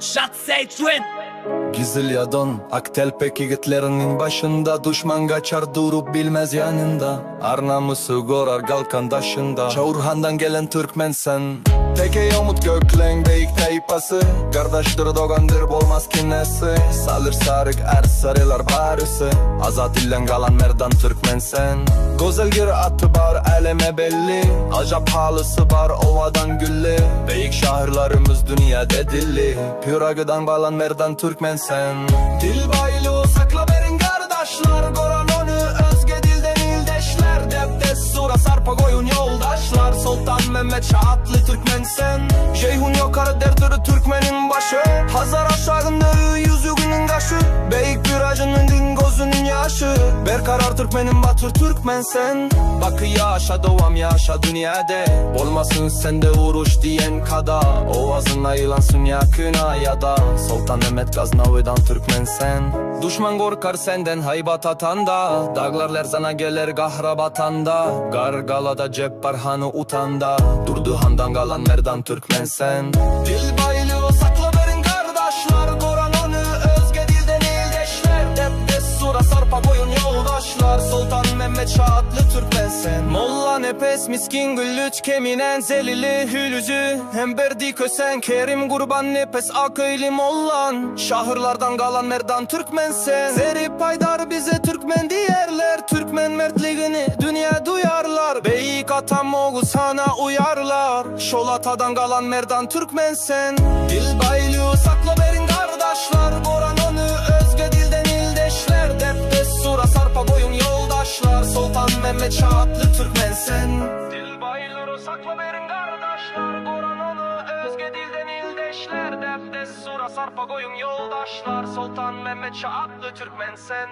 Shot say twin. Gizilyadon Aktelpek yigitlerinin başında, düşman kaçar durup bilmez yanında. Arnamusu gorar galkandaşında, Çavurhan'dan gelen Türkmen sen. Teke umut göklen beyik taypası, kardeştir dogandır bolmaz kinesi. Salır sarık er sarılar barısı, azat illen kalan merdan Türkmen sen. Gozel gir atı bar eleme belli, acap halısı bar ovadan güllü. Beyik şahırlarımız dünya dedilli, Püragıdan kalan merdan Türkmen sen. Dil baylı sakla verin kardeşler, goran onu özge dilden ildeşler. Deptes sura sarpa koyun yoldaşlar, Sultan Mehmet Şahatlı Türkmen sen. Ceyhun yukarı dertleri Türkmenin başı, Hazar aşağında yüzüğünün kaşı. Beyik virajının din gözünün yaşı, berkarar Türkmenin batır Türkmen sen. Bakı yaşa doğam yaşa dünyada, olmasın sende uğruş diyen kada. Ovazın ayılansın yakına ya da, Sultan Mehmet Gaznavi'dan Türkmen sen. Düşman korkar senden haybat atanda, dağlar lerzana gelir gahra batanda. Gargalada cep barhanı utanda, durdu handan kalan merdan Türkmen sen. Dil baylı sakla verin kardeşler, koran onu özge dilden ildeşler. Deptes sura sarpa koyun yoldaşlar, Sultan Mehmet Şahatlı Türkmen sen. Molla nepes miskin güllüç keminen zelili hülücü, hem berdi kösen kerim kurban nepes akıyli mollan. Şahırlardan kalan merdan Türkmen sen. Zeri paydar bize Türkmen diyerler, Türkmen mertliğini dünya duyarlar. Beyik atam oğuz sana uyarlar, Şolatadan kalan merdan Türkmen sen. Dil baylı sakla verin kardeşler, koran onu özge dilden ildeşler. Deptes sura sarpa koyun yoldaşlar, Sultan Mehmet Şahatlı Türkmen sen. Dil baylı sakla verin kardeşler, koran onu özge dilden ildeşler. Deptes sura sarpa koyun yoldaşlar, Sultan Mehmet Şahatlı Türkmen sen.